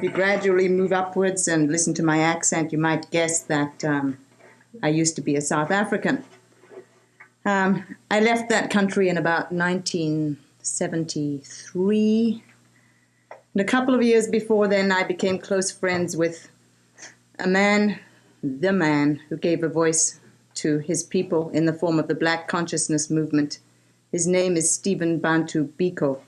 If you gradually move upwards and listen to my accent, you might guess that I used to be a South African. I left that country in about 1973. And a couple of years before then, I became close friends with the man who gave a voice to his people in the form of the Black Consciousness Movement. His name is Stephen Bantu Biko.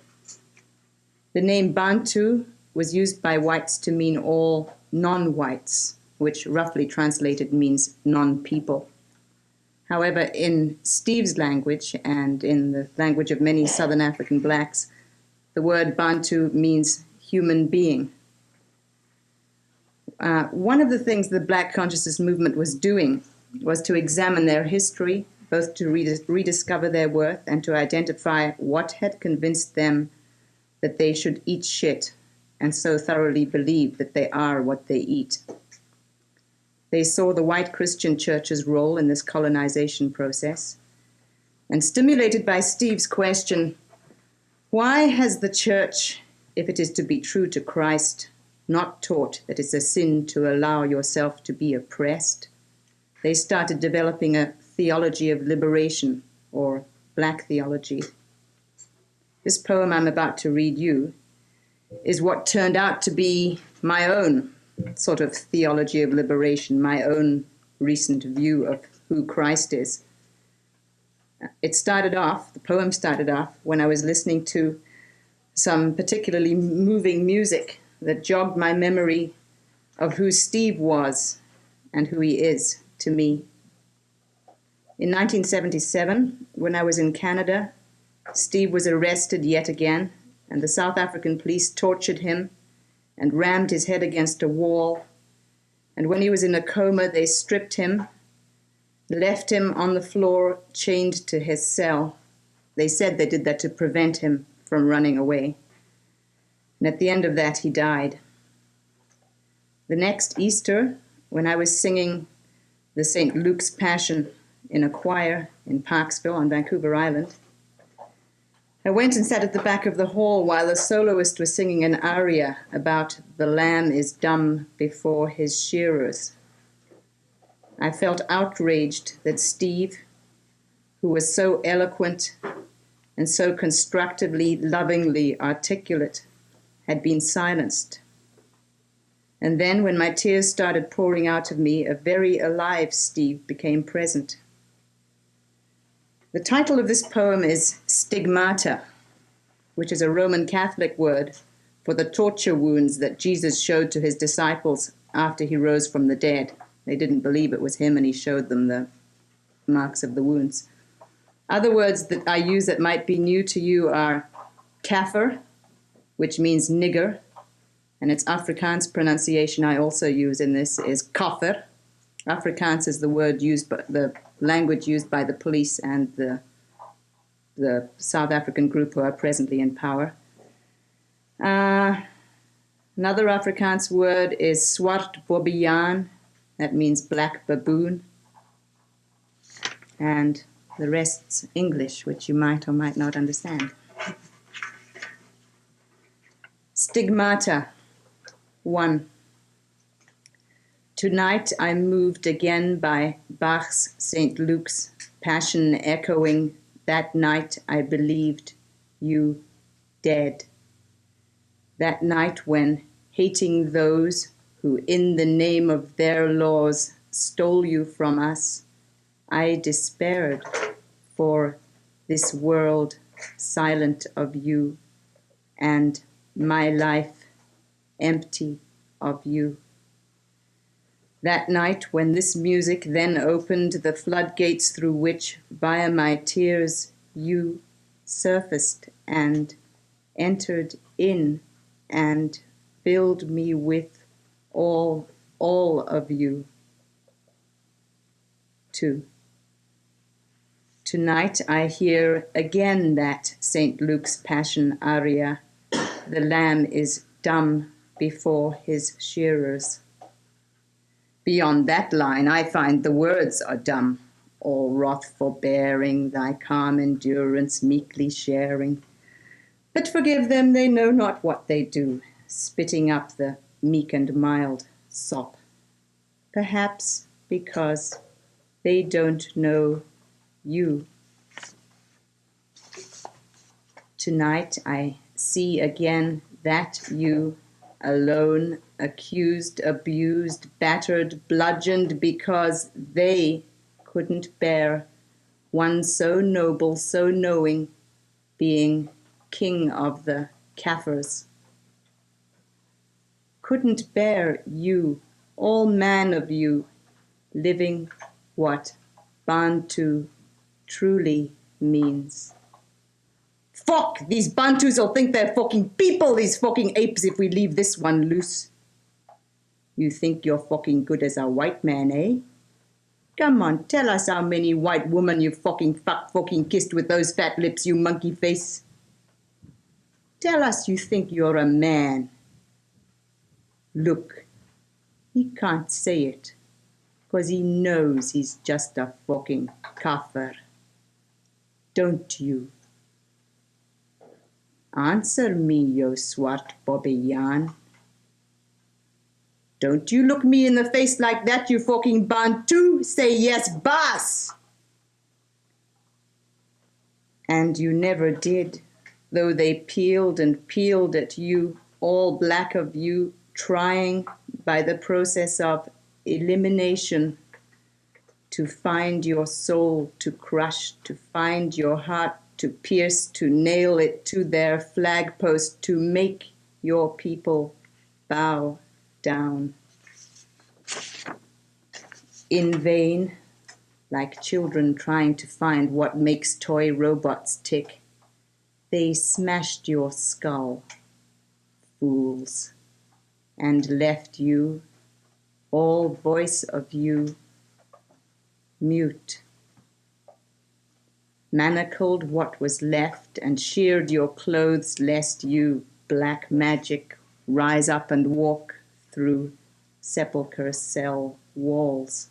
The name Bantu was used by whites to mean all non-whites, which roughly translated means non-people. However, in Steve's language and in the language of many Southern African blacks, the word Bantu means human being. One of the things the Black Consciousness Movement was doing was to examine their history, both to rediscover their worth and to identify what had convinced them that they should eat shit and so thoroughly believe that they are what they eat. They saw the white Christian church's role in this colonization process, and stimulated by Steve's question, why has the church, if it is to be true to Christ, not taught that it's a sin to allow yourself to be oppressed? They started developing a theology of liberation, or black theology. This poem I'm about to read you is what turned out to be my own sort of theology of liberation, my own recent view of who Christ is. The poem started off when I was listening to some particularly moving music that jogged my memory of who Steve was and who he is to me. In 1977, when I was in Canada, Steve was arrested yet again, and the South African police tortured him and rammed his head against a wall. And when he was in a coma, they stripped him, left him on the floor, chained to his cell. They said they did that to prevent him from running away. And at the end of that, he died. The next Easter, when I was singing the St. Luke's Passion in a choir in Parksville on Vancouver Island, I went and sat at the back of the hall while the soloist was singing an aria about the lamb is dumb before his shearers. I felt outraged that Steve, who was so eloquent and so constructively, lovingly articulate, had been silenced. And then when my tears started pouring out of me, a very alive Steve became present. The title of this poem is Stigmata, which is a Roman Catholic word for the torture wounds that Jesus showed to his disciples after he rose from the dead. They didn't believe it was him, and he showed them the marks of the wounds. Other words that I use that might be new to you are kafir, which means nigger, and its Afrikaans pronunciation I also use in this is kafir. Afrikaans is the word used by the language used by the police and the South African group who are presently in power. Another Afrikaans word is swart bobbejaan. That means black baboon. And the rest's English, which you might or might not understand. Stigmata 1. Tonight I'm moved again by Bach's St. Luke's Passion echoing, that night I believed you dead. That night when, hating those who in the name of their laws stole you from us, I despaired for this world silent of you and my life empty of you. That night when this music then opened the floodgates through which, via my tears, you surfaced and entered in and filled me with all of you. 2. Tonight I hear again that St. Luke's Passion aria, the lamb is dumb before his shearers. Beyond that line, I find the words are dumb, all wrath forbearing, thy calm endurance meekly sharing. But forgive them, they know not what they do, spitting up the meek and mild sop. Perhaps because they don't know you. Tonight I see again that you, alone, accused, abused, battered, bludgeoned, because they couldn't bear one so noble, so knowing, being king of the Kaffirs. Couldn't bear you, all man of you, living what Bantu truly means. Fuck! These Bantus will think they're fucking people, these fucking apes, if we leave this one loose. You think you're fucking good as a white man, eh? Come on, tell us how many white women you fucking kissed with those fat lips, you monkey face. Tell us you think you're a man. Look, he can't say it, 'cause he knows he's just a fucking Kaffir. Don't you? Answer me, yo swart Bobbejaan. Don't you look me in the face like that, you fucking Bantu. Say yes, boss. And you never did, though they peeled and peeled at you, all black of you, trying by the process of elimination to find your soul, to crush, to find your heart, to pierce, to nail it to their flagpost, to make your people bow down. In vain, like children trying to find what makes toy robots tick, they smashed your skull, fools, and left you, all voice of you, mute. Manacled what was left and sheared your clothes lest you, black magic, rise up and walk through sepulchre cell walls.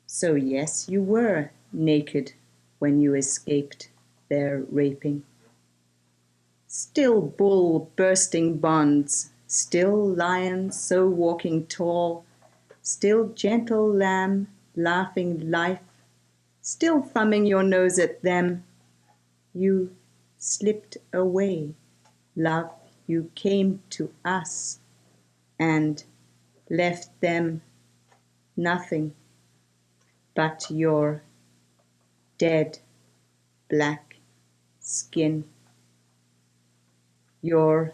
So yes, you were naked when you escaped their raping. Still bull bursting bonds, still lion so walking tall, still gentle lamb laughing life, still thumbing your nose at them. You slipped away, love, you came to us and left them nothing but your dead black skin, your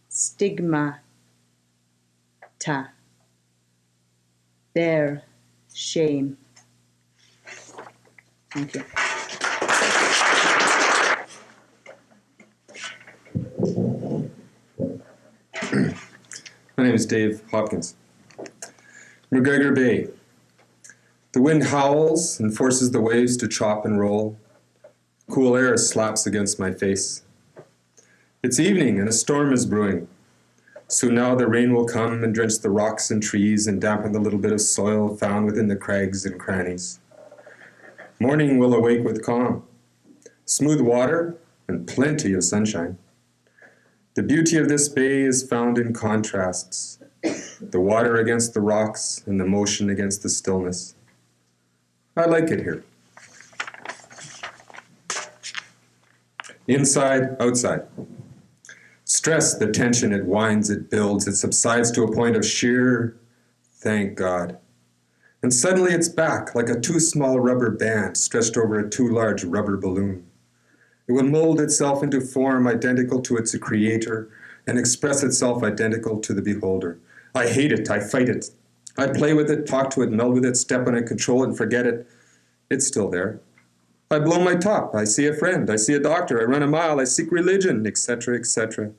stigmata, their shame. Thank you. My name is Dave Hopkins. McGregor Bay. The wind howls and forces the waves to chop and roll. Cool air slaps against my face. It's evening and a storm is brewing. So now the rain will come and drench the rocks and trees and dampen the little bit of soil found within the crags and crannies. Morning will awake with calm, smooth water and plenty of sunshine. The beauty of this bay is found in contrasts, the water against the rocks and the motion against the stillness. I like it here. Inside, outside. Stress, the tension, it winds, it builds, it subsides to a point of sheer, thank God. And suddenly it's back, like a too small rubber band stretched over a too large rubber balloon. It will mold itself into form identical to its creator and express itself identical to the beholder. I hate it, I fight it. I play with it, talk to it, meld with it, step on it, control it, and forget it. It's still there. I blow my top, I see a friend, I see a doctor, I run a mile, I seek religion, etc., etc.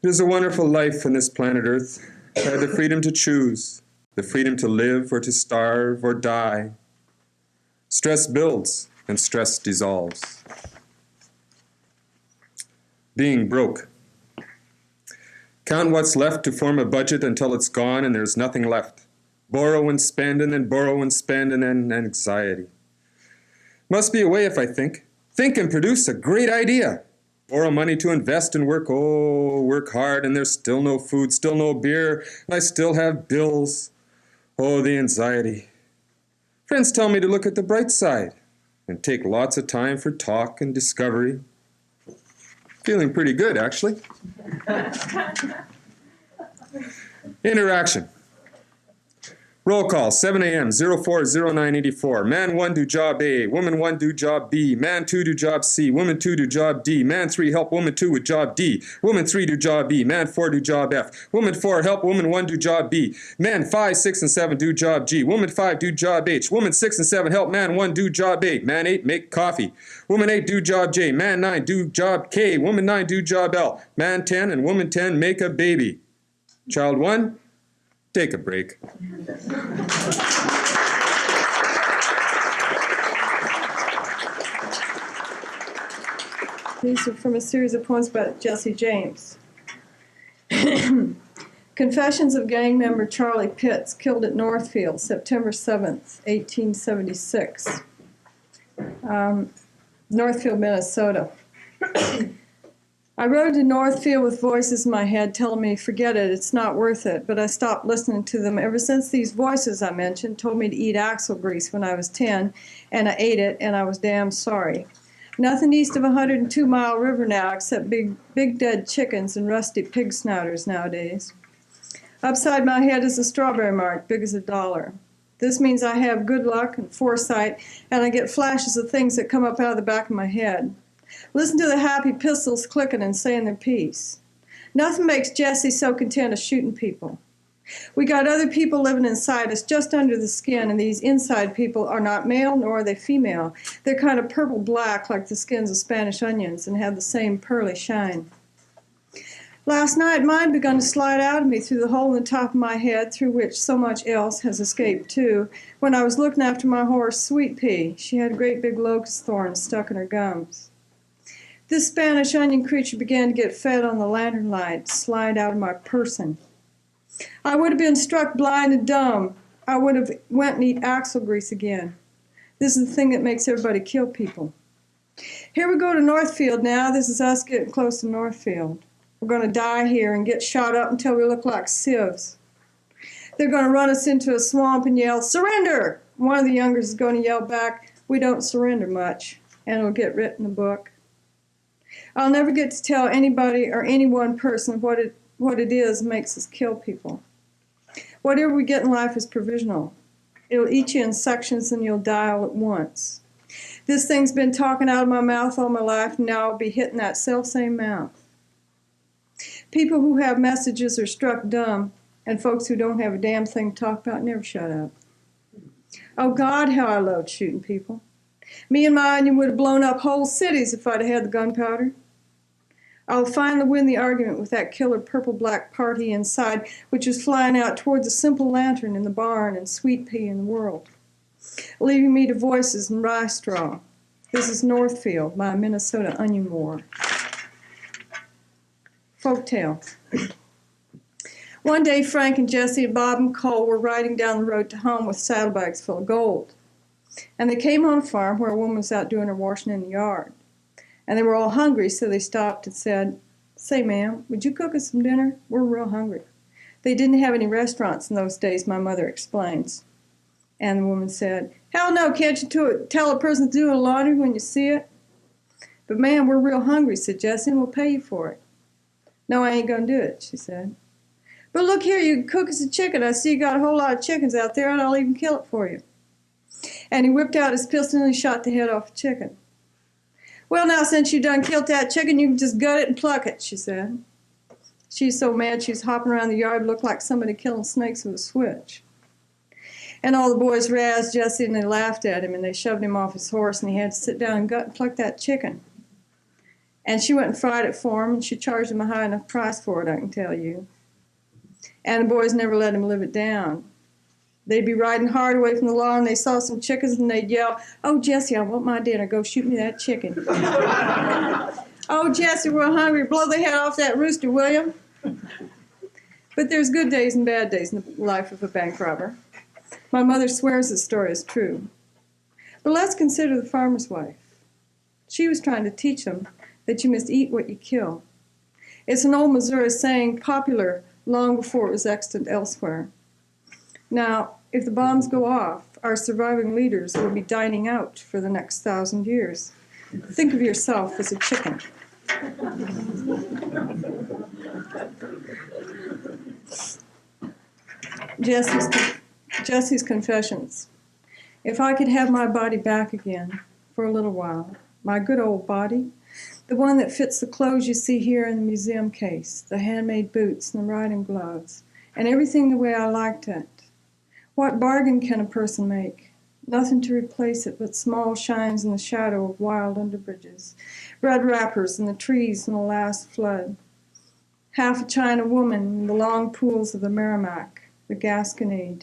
It is a wonderful life on this planet Earth. I have the freedom to choose, the freedom to live or to starve or die. Stress builds and stress dissolves. Being broke. Count what's left to form a budget until it's gone and there's nothing left. Borrow and spend and then borrow and spend and then anxiety. Must be a way if I think. Think and produce a great idea. Borrow money to invest and work. Oh, work hard and there's still no food, still no beer, and I still have bills. Oh, the anxiety. Friends tell me to look at the bright side and take lots of time for talk and discovery. Feeling pretty good, actually. Interaction. Roll call, 7 a.m., 040984. Man 1 do job A, woman 1 do job B, man 2 do job C, woman 2 do job D, man 3 help woman 2 with job D, woman 3 do job E, man 4 do job F, woman 4 help woman 1 do job B, man 5, 6, and 7 do job G, woman 5 do job H, woman 6 and 7 help man 1 do job 8, man 8 make coffee, woman 8 do job J, man 9 do job K, woman 9 do job L, man 10 and woman 10 make a baby. Child 1, take a break. These are from a series of poems about Jesse James. Confessions of gang member Charlie Pitts, killed at Northfield, September 7th, 1876. Northfield, Minnesota. I rode to Northfield with voices in my head telling me, forget it, it's not worth it, but I stopped listening to them ever since these voices I mentioned told me to eat axle grease when I was 10, and I ate it, and I was damn sorry. Nothing east of 102-mile river now except big dead chickens and rusty pig snouters nowadays. Upside my head is a strawberry mark, big as $1. This means I have good luck and foresight, and I get flashes of things that come up out of the back of my head. Listen to the happy pistols clicking and saying their piece. Nothing makes Jesse so content as shooting people. We got other people living inside us just under the skin, and these inside people are not male nor are they female. They're kind of purple-black like the skins of Spanish onions and have the same pearly shine. Last night mine begun to slide out of me through the hole in the top of my head through which so much else has escaped too, when I was looking after my horse Sweet Pea. She had great big locust thorns stuck in her gums. This Spanish onion creature began to get fed on the lantern light, slide out of my person. I would have been struck blind and dumb. I would have went and eat axle grease again. This is the thing that makes everybody kill people. Here we go to Northfield now. This is us getting close to Northfield. We're going to die here and get shot up until we look like sieves. They're going to run us into a swamp and yell, surrender! One of the youngers is going to yell back, we don't surrender much, and it'll get written in a book. I'll never get to tell anybody or any one person what it is makes us kill people. Whatever we get in life is provisional. It'll eat you in sections and you'll die all at once. This thing's been talking out of my mouth all my life, and now I'll be hitting that self-same mouth. People who have messages are struck dumb, and folks who don't have a damn thing to talk about never shut up. Oh God, how I loved shooting people. Me and my onion would have blown up whole cities if I'd had the gunpowder. I'll finally win the argument with that killer purple-black party inside, which is flying out towards a simple lantern in the barn and Sweet Pea in the world, leaving me to voices and rye straw. This is Northfield, my Minnesota onion war. Folktale. One day, Frank and Jesse and Bob and Cole were riding down the road to home with saddlebags full of gold. And they came on a farm where a woman was out doing her washing in the yard. And they were all hungry, so they stopped and said, say, ma'am, would you cook us some dinner? We're real hungry. They didn't have any restaurants in those days, my mother explains. And the woman said, hell no, can't you tell a person to do a laundry when you see it? But ma'am, we're real hungry, said Jessie, and we'll pay you for it. No, I ain't going to do it, she said. But look here, you can cook us a chicken. I see you got a whole lot of chickens out there, and I'll even kill it for you. And he whipped out his pistol and he shot the head off a chicken. Well, now, since you done killed that chicken, you can just gut it and pluck it, she said. She's so mad she's hopping around the yard, looked like somebody killing snakes with a switch. And all the boys razzed Jesse and they laughed at him and they shoved him off his horse and he had to sit down and gut and pluck that chicken. And she went and fried it for him and she charged him a high enough price for it, I can tell you. And the boys never let him live it down. They'd be riding hard away from the lawn, they saw some chickens, and they'd yell, oh, Jesse, I want my dinner. Go shoot me that chicken. Oh, Jesse, we're hungry. Blow the head off that rooster, will you? But there's good days and bad days in the life of a bank robber. My mother swears this story is true. But let's consider the farmer's wife. She was trying to teach them that you must eat what you kill. It's an old Missouri saying, popular long before it was extant elsewhere. Now, if the bombs go off, our surviving leaders will be dining out for the next 1,000 years. Think of yourself as a chicken. Jesse's confessions. If I could have my body back again for a little while, my good old body, the one that fits the clothes you see here in the museum case, the handmade boots and the riding gloves, and everything the way I liked it. What bargain can a person make? Nothing to replace it but small shines in the shadow of wild underbridges, red wrappers in the trees in the last flood, half a China woman in the long pools of the Merrimack, the Gasconade,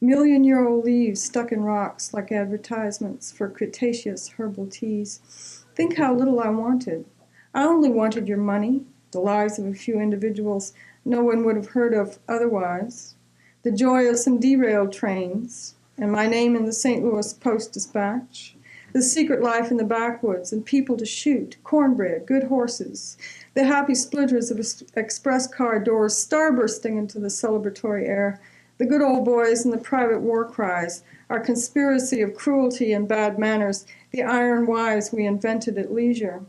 million-year-old leaves stuck in rocks like advertisements for Cretaceous herbal teas. Think how little I wanted. I only wanted your money, the lives of a few individuals no one would have heard of otherwise, the joy of some derailed trains, and my name in the St. Louis Post-Dispatch, the secret life in the backwoods and people to shoot, cornbread, good horses, the happy splinters of express car doors starbursting into the celebratory air, the good old boys and the private war cries, our conspiracy of cruelty and bad manners, the iron wives we invented at leisure.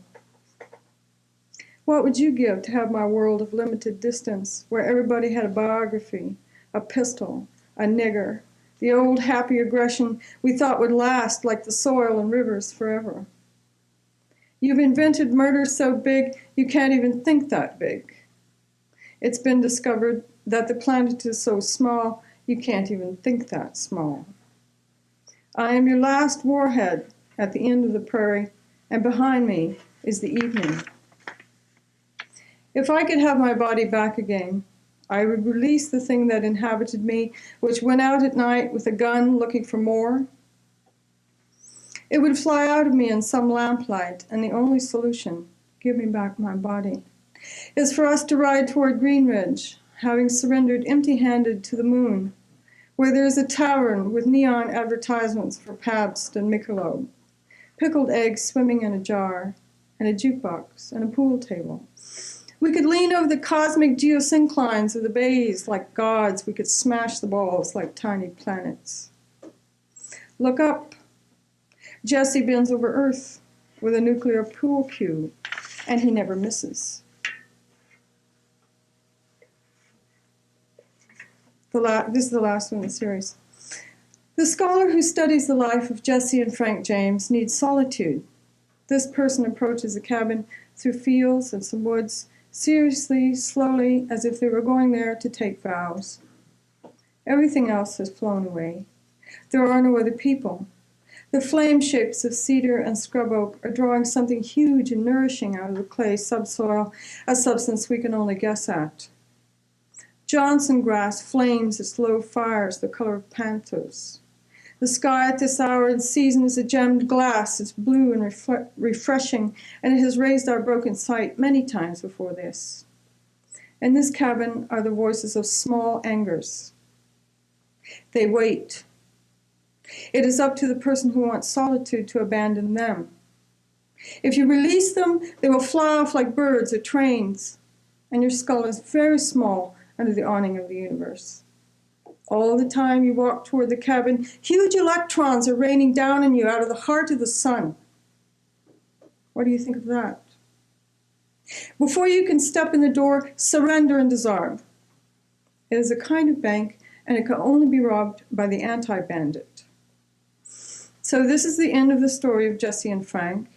What would you give to have my world of limited distance, where everybody had a biography, a pistol, a nigger, the old happy aggression we thought would last like the soil and rivers forever? You've invented murder so big you can't even think that big. It's been discovered that the planet is so small you can't even think that small. I am your last warhead at the end of the prairie, and behind me is the evening. If I could have my body back again, I would release the thing that inhabited me, which went out at night with a gun looking for more. It would fly out of me in some lamplight, and the only solution, give me back my body, is for us to ride toward Greenridge, having surrendered empty-handed to the moon, where there is a tavern with neon advertisements for Pabst and Michelob, pickled eggs swimming in a jar, and a jukebox and a pool table. We could lean over the cosmic geosynclines of the bays like gods. We could smash the balls like tiny planets. Look up. Jesse bends over Earth with a nuclear pool cue, and he never misses. This is the last one in the series. The scholar who studies the life of Jesse and Frank James needs solitude. This person approaches the cabin through fields and some woods, seriously, slowly, as if they were going there to take vows. Everything else has flown away. There are no other people. The flame shapes of cedar and scrub oak are drawing something huge and nourishing out of the clay subsoil, a substance we can only guess at. Johnson grass flames its low fires the color of panthers. The sky at this hour and season is a gemmed glass. It's blue and refreshing, and it has raised our broken sight many times before this. In this cabin are the voices of small angers. They wait. It is up to the person who wants solitude to abandon them. If you release them, they will fly off like birds or trains, and your skull is very small under the awning of the universe. All the time you walk toward the cabin, huge electrons are raining down on you out of the heart of the sun. What do you think of that? Before you can step in the door, surrender and disarm. It is a kind of bank, and it can only be robbed by the anti-bandit. So this is the end of the story of Jesse and Frank.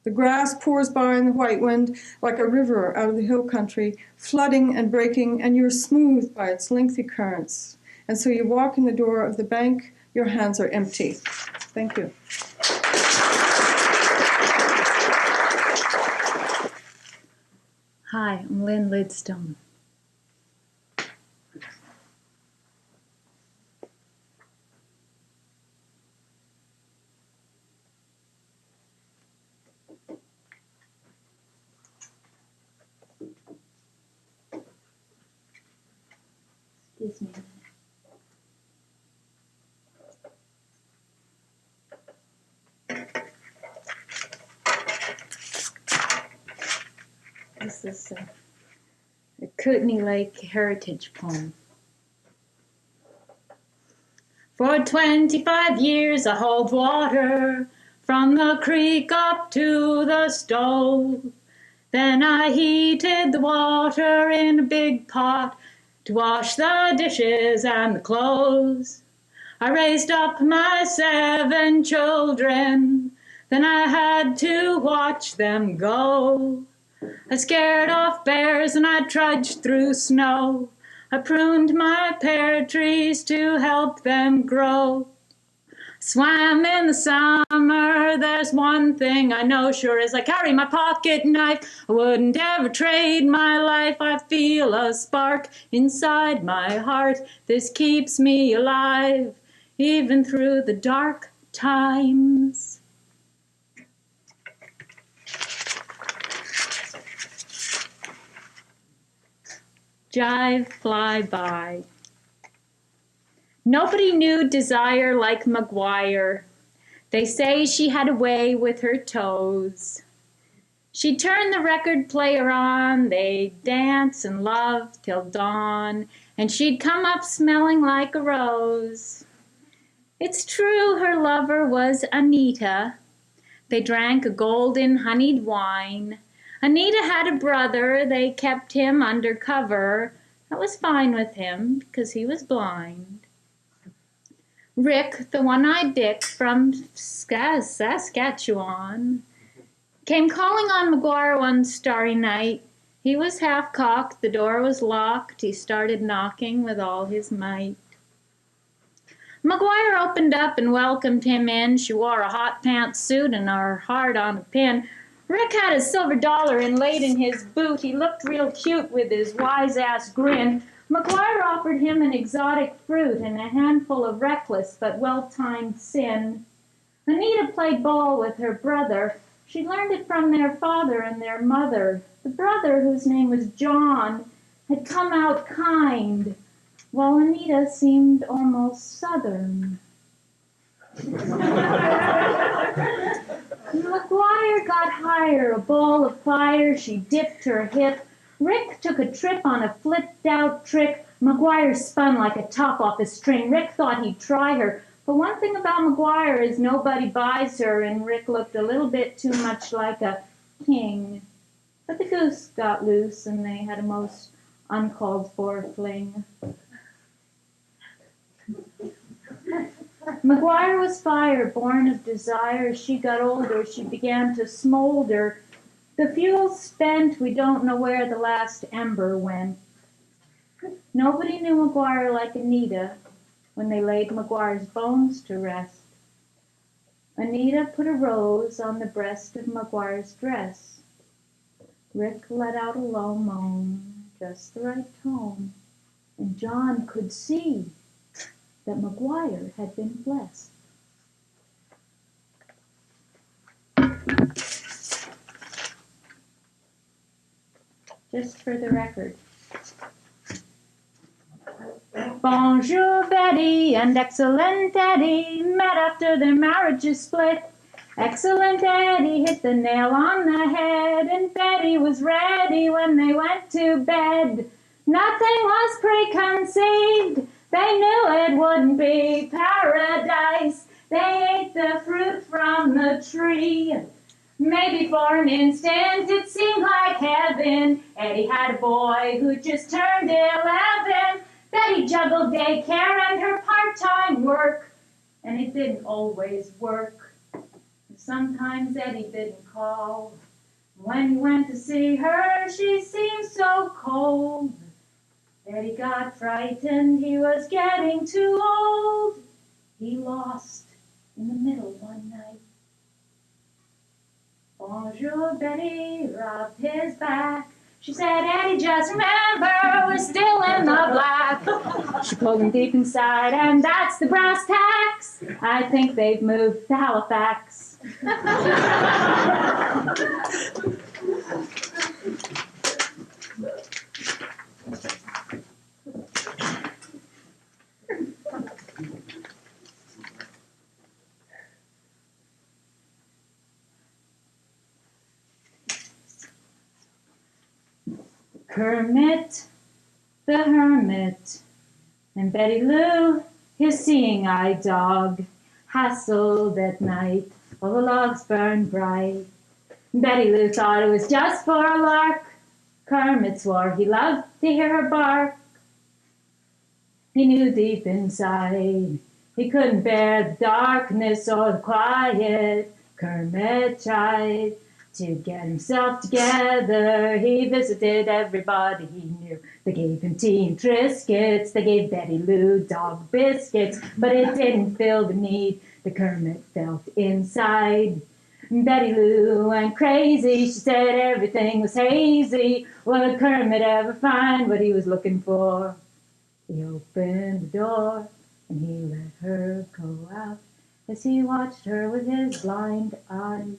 The grass pours by in the white wind like a river out of the hill country, flooding and breaking, and you're smoothed by its lengthy currents. And so you walk in the door of the bank, your hands are empty. Thank you. Hi, I'm Lynn Lidstone. Excuse me. is a Kootenay Lake heritage poem. For 25 years I hauled water from the creek up to the stove. Then I heated the water in a big pot to wash the dishes and the clothes. I raised up my 7 children, then I had to watch them go. I scared off bears and I trudged through snow. I pruned my pear trees to help them grow. Swam in the summer, there's one thing I know sure as I carry my pocket knife. I wouldn't ever trade my life. I feel a spark inside my heart. This keeps me alive, even through the dark times. Jive fly by. Nobody knew Desire like McGuire. They say she had a way with her toes. She'd turn the record player on, they'd dance and love till dawn, and she'd come up smelling like a rose. It's true her lover was Anita. They drank a golden honeyed wine. Anita had a brother, they kept him under cover. That was fine with him, because he was blind. Rick, the one-eyed Dick from Saskatchewan, came calling on McGuire one starry night. He was half-cocked, the door was locked. He started knocking with all his might. McGuire opened up and welcomed him in. She wore a hot pants suit and her heart on a pin. Rick had a silver dollar inlaid in his boot. He looked real cute with his wise-ass grin. McGuire offered him an exotic fruit and a handful of reckless but well-timed sin. Anita played ball with her brother. She learned it from their father and their mother. The brother, whose name was John, had come out kind, while Anita seemed almost southern. McGuire got higher, a ball of fire, she dipped her hip. Rick took a trip on a flipped-out trick. McGuire spun like a top off a string. Rick thought he'd try her. But one thing about McGuire is nobody buys her, and Rick looked a little bit too much like a king. But the goose got loose, and they had a most uncalled-for fling. McGuire was fire, born of desire. As she got older, she began to smolder. The fuel spent, we don't know where the last ember went. Nobody knew McGuire like Anita when they laid McGuire's bones to rest. Anita put a rose on the breast of McGuire's dress. Rick let out a low moan, just the right tone, and John could see that McGuire had been blessed. Just for the record. Bonjour, Betty, and excellent Eddie met after their marriages split. Excellent Eddie hit the nail on the head, and Betty was ready when they went to bed. Nothing was preconceived. They knew it wouldn't be paradise. They ate the fruit from the tree. Maybe for an instant it seemed like heaven. Eddie had a boy who just turned 11. Betty juggled daycare and her part-time work. And it didn't always work. Sometimes Eddie didn't call. When he went to see her, she seemed so cold. Eddie got frightened, he was getting too old. He lost in the middle one night. Bonjour, Betty rubbed his back. She said, Eddie, just remember, we're still in the black. She pulled him deep inside, and that's the brass tacks. I think they've moved to Halifax. Kermit the Hermit and Betty Lou, his seeing-eye dog, hustled at night while the logs burned bright. Betty Lou thought it was just for a lark. Kermit swore he loved to hear her bark. He knew deep inside he couldn't bear the darkness or the quiet. Kermit tried to get himself together. He visited everybody he knew. They gave him tea and Triscuits. They gave Betty Lou dog biscuits, but it didn't fill the need the Kermit felt inside. Betty Lou went crazy. She said everything was hazy. Would Kermit ever find what he was looking for? He opened the door and he let her go out as he watched her with his blind eyes.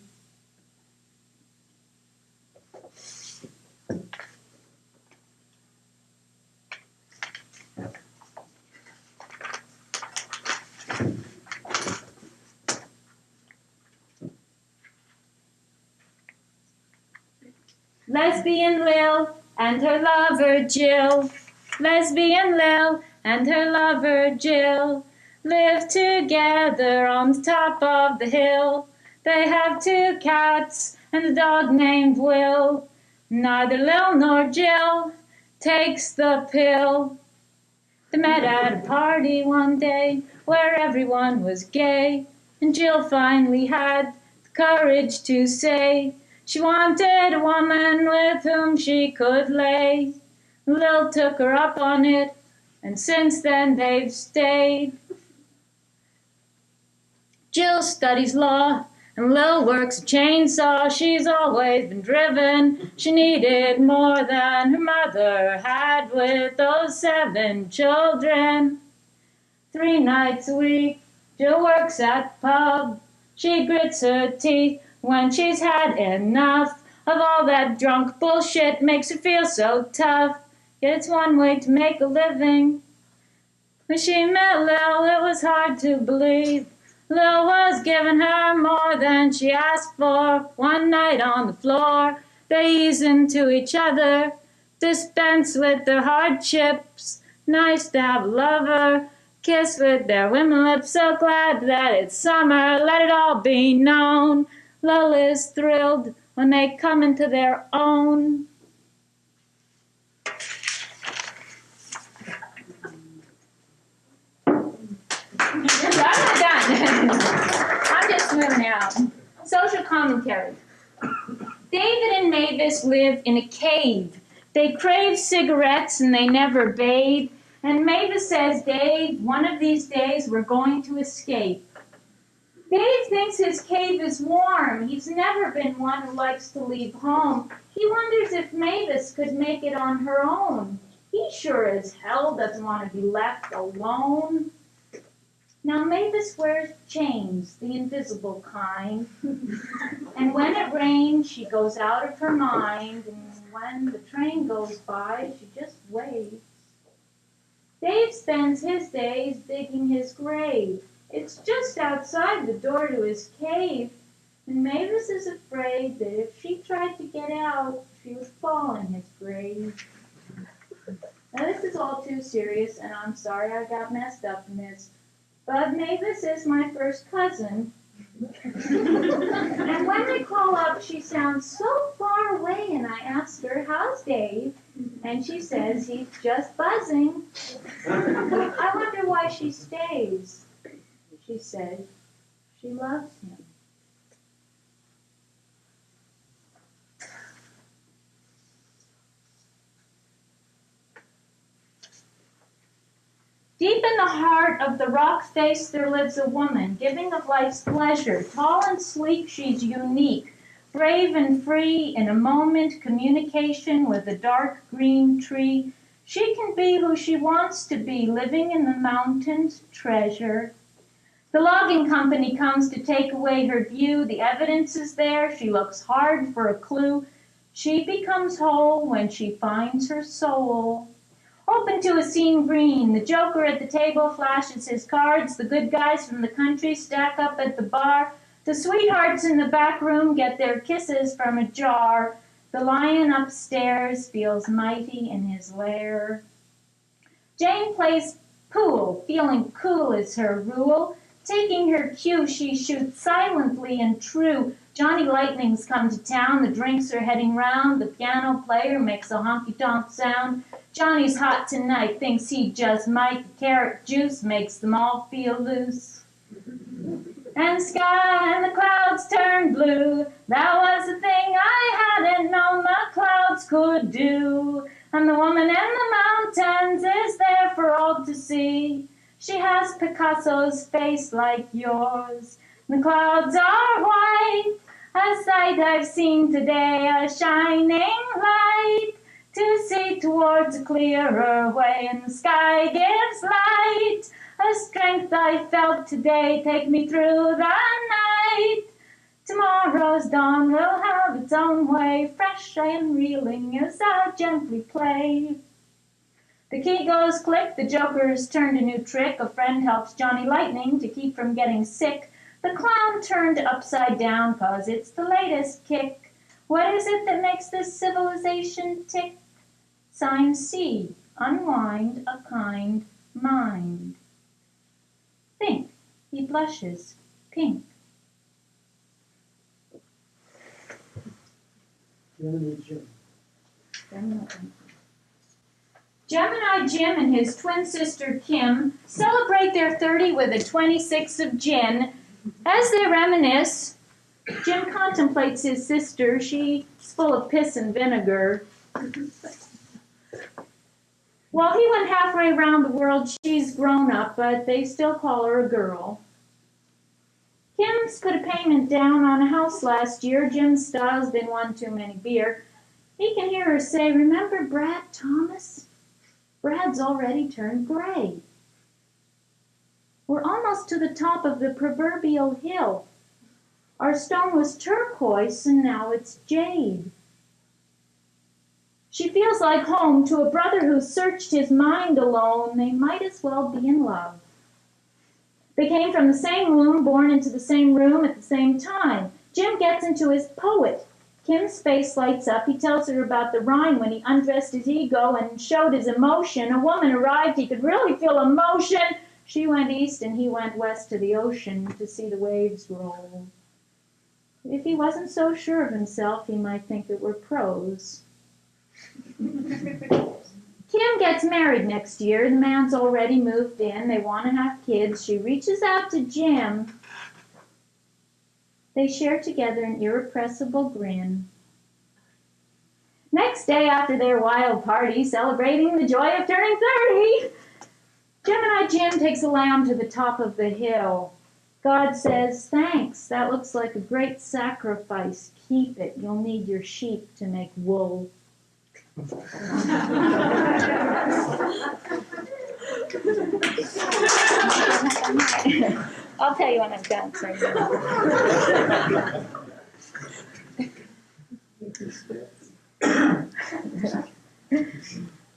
Lesbian Lil and her lover Jill. Lesbian Lil and her lover Jill live together on the top of the hill. They have 2 cats and a dog named Will. Neither Lil nor Jill takes the pill. They met at a party one day where everyone was gay, and Jill finally had the courage to say she wanted a woman with whom she could lay. Lil took her up on it, and since then they've stayed. Jill studies law, and Lil works a chainsaw. She's always been driven. She needed more than her mother had with those 7 children. 3 nights a week, Jill works at the pub. She grits her teeth when she's had enough of all that drunk bullshit. Makes her feel so tough. Yet it's one way to make a living. When she met Lil, it was hard to believe. Lil was giving her more than she asked for. One night on the floor, they ease into each other, dispense with their hardships. Nice to have a lover, kiss with their women lips. So glad that it's summer, let it all be known. Lil is thrilled when they come into their own. I'm just moving out. Social commentary. David and Mavis live in a cave. They crave cigarettes and they never bathe. And Mavis says, Dave, one of these days we're going to escape. Dave thinks his cave is warm. He's never been one who likes to leave home. He wonders if Mavis could make it on her own. He sure as hell doesn't want to be left alone. Now Mavis wears chains, the invisible kind. And when it rains, she goes out of her mind. And when the train goes by, she just waits. Dave spends his days digging his grave. It's just outside the door to his cave. And Mavis is afraid that if she tried to get out, she would fall in his grave. Now this is all too serious, and I'm sorry I got messed up in this. But Mavis is my first cousin. And when I call up, she sounds so far away, and I ask her, how's Dave? And she says he's just buzzing. I wonder why she stays. She says she loves him. Deep in the heart of the rock face there lives a woman, giving of life's pleasure. Tall and sleek, she's unique. Brave and free, in a moment, communication with a dark green tree. She can be who she wants to be, living in the mountains, treasure. The logging company comes to take away her view. The evidence is there. She looks hard for a clue. She becomes whole when she finds her soul. Open to a scene green. The joker at the table flashes his cards. The good guys from the country stack up at the bar. The sweethearts in the back room get their kisses from a jar. The lion upstairs feels mighty in his lair. Jane plays pool, feeling cool is her rule. Taking her cue, she shoots silently and true. Johnny Lightning's come to town, the drinks are heading round. The piano player makes a honky-tonk sound. Johnny's hot tonight, thinks he just might. The carrot juice makes them all feel loose. And the sky and the clouds turn blue. That was the thing I hadn't known the clouds could do. And the woman in the mountains is there for all to see. She has Picasso's face like yours. The clouds are white, a sight I've seen today, a shining light to see towards a clearer way. And the sky gives light, a strength I felt today, take me through the night. Tomorrow's dawn will have its own way, fresh and reeling as I gently play. The key goes click, the joker's turned a new trick. A friend helps Johnny Lightning to keep from getting sick. The clown turned upside down, 'cause it's the latest kick. What is it that makes this civilization tick? Sign C, unwind a kind mind. Think, he blushes pink. Gemini Jim and his twin sister Kim celebrate their 30 with a 26 of gin. As they reminisce, Jim contemplates his sister. She's full of piss and vinegar. While he went halfway around the world, she's grown up, but they still call her a girl. Kim's put a payment down on a house last year. Jim's style's been one too many beer. He can hear her say, "Remember Brad Thomas? Brad's already turned gray. We're almost to the top of the proverbial hill. Our stone was turquoise and now it's jade." She feels like home to a brother who searched his mind alone. They might as well be in love. They came from the same womb, born into the same room at the same time. Jim gets into his poet. Kim's face lights up. He tells her about the rhyme when he undressed his ego and showed his emotion. A woman arrived. He could really feel emotion. She went east and he went west to the ocean to see the waves roll. If he wasn't so sure of himself, he might think it were prose. Kim gets married next year. The man's already moved in. They want to have kids. She reaches out to Jim. They share together an irrepressible grin. Next day, after their wild party, celebrating the joy of turning 30, Gemini Jim takes a lamb to the top of the hill. God says, "Thanks, that looks like a great sacrifice. Keep it. You'll need your sheep to make wool." I'll tell you when I'm done.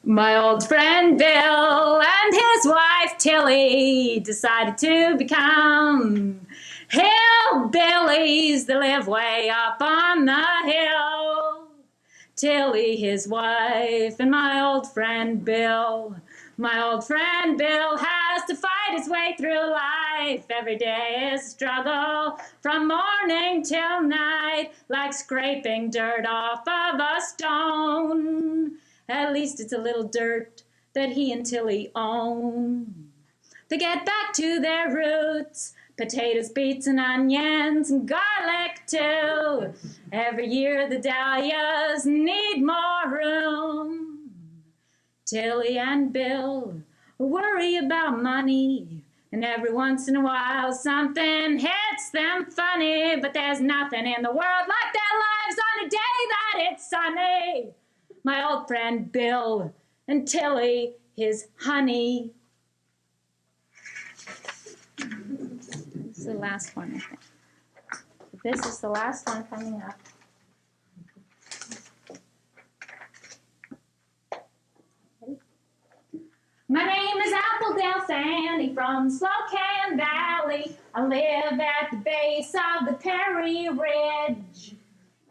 My old friend Bill and his wife Tilly decided to become hillbillies. They live way up on the hill. Tilly, his wife, and my old friend Bill. My old friend Bill has to fight his way through life. Every day is a struggle from morning till night, like scraping dirt off of a stone. At least it's a little dirt that he and Tilly own. They get back to their roots, potatoes, beets, and onions, and garlic too. Every year the dahlias need more room. Tilly and Bill worry about money, and every once in a while something hits them funny. But there's nothing in the world like their lives on a day that it's sunny. My old friend Bill and Tilly, his honey. This is the last one, I think. This is the last one coming up. My name is Appledale Sandy from Spokane Valley. I live at the base of the Perry Ridge.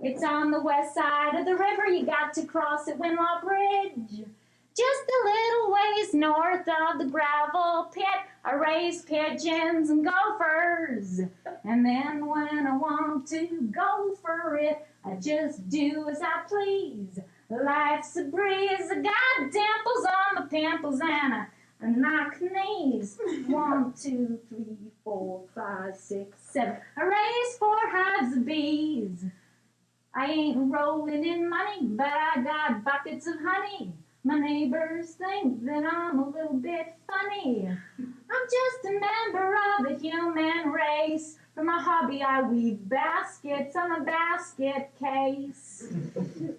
It's on the west side of the river, you got to cross at Winlaw Bridge. Just a little ways north of the gravel pit, I raise pigeons and gophers. And then when I want to go for it, I just do as I please. Life's a breeze, I got dimples on my pimples and I knock knees. 1, 2, 3, 4, 5, 6, 7. I raise 4 hives of bees. I ain't rolling in money, but I got buckets of honey. My neighbors think that I'm a little bit funny. I'm just a member of the human race. For my hobby, I weave baskets on a basket case.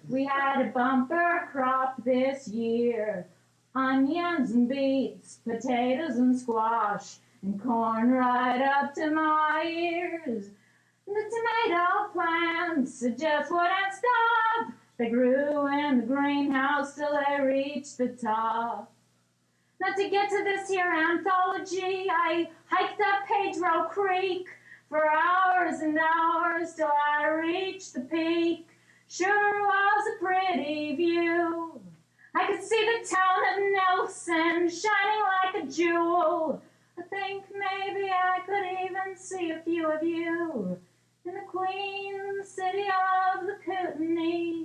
We had a bumper crop this year. Onions and beets, potatoes and squash, and corn right up to my ears. The tomato plants just wouldn't stop. They grew in the greenhouse till they reached the top. Now to get to this here anthology, I hiked up Pedro Creek for hours and hours till I reached the peak. Sure was a pretty view. I could see the town of Nelson shining like a jewel. I think maybe I could even see a few of you in the Queen City of the Kootenay.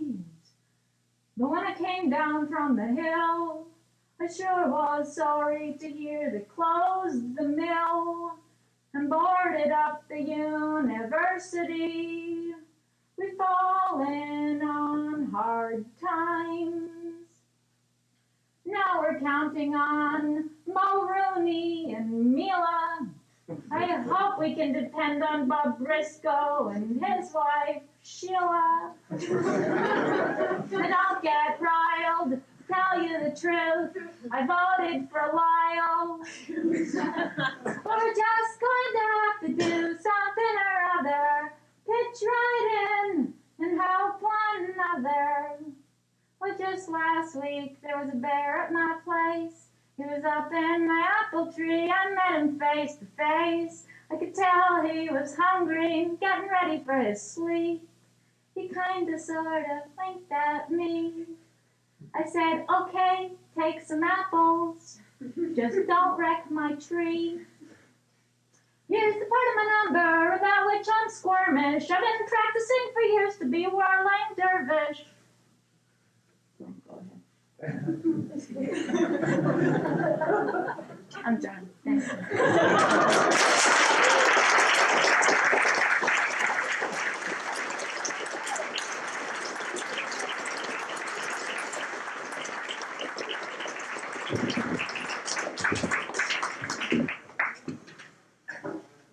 But when I came down from the hill, I sure was sorry to hear they closed the mill and boarded up the university. We've fallen on hard times. Now we're counting on Mulrooney and Mila. I hope we can depend on Bob Briscoe and his wife, Sheila. And don't get riled, tell you the truth, I voted for Lyle. We're just going to have to do something or other, pitch right in and help one another. Well, just last week there was a bear at my place. He was up in my apple tree. I met him face to face. I could tell he was hungry, getting ready for his sleep. He kinda sorta winked at me. I said, okay, take some apples. Just don't wreck my tree. Here's the part of my number about which I'm squirmish. I've been practicing for years to be a whirling dervish. Go ahead. I'm done. Thank you.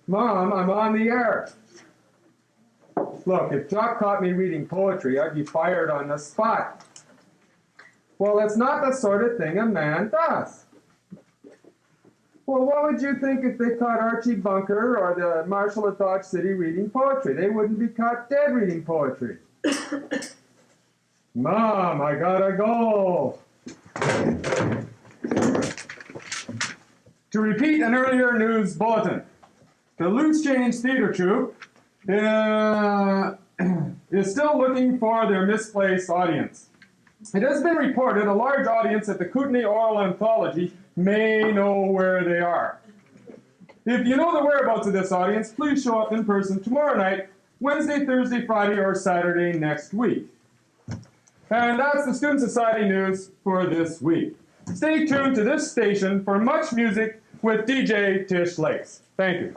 Mom, I'm on the air. Look, if Jock caught me reading poetry, I'd be fired on the spot. Well, it's not the sort of thing a man does. Well, what would you think if they caught Archie Bunker or the Marshal of Dodge City reading poetry? They wouldn't be caught dead reading poetry. Mom, I gotta go. To repeat an earlier news bulletin, the Loose Change Theater Troupe is still looking for their misplaced audience. It has been reported a large audience at the Kootenay Oral Anthology may know where they are. If you know the whereabouts of this audience, please show up in person tomorrow night, Wednesday, Thursday, Friday, or Saturday next week. And that's the Student Society news for this week. Stay tuned to this station for much music with DJ Tish Lakes. Thank you.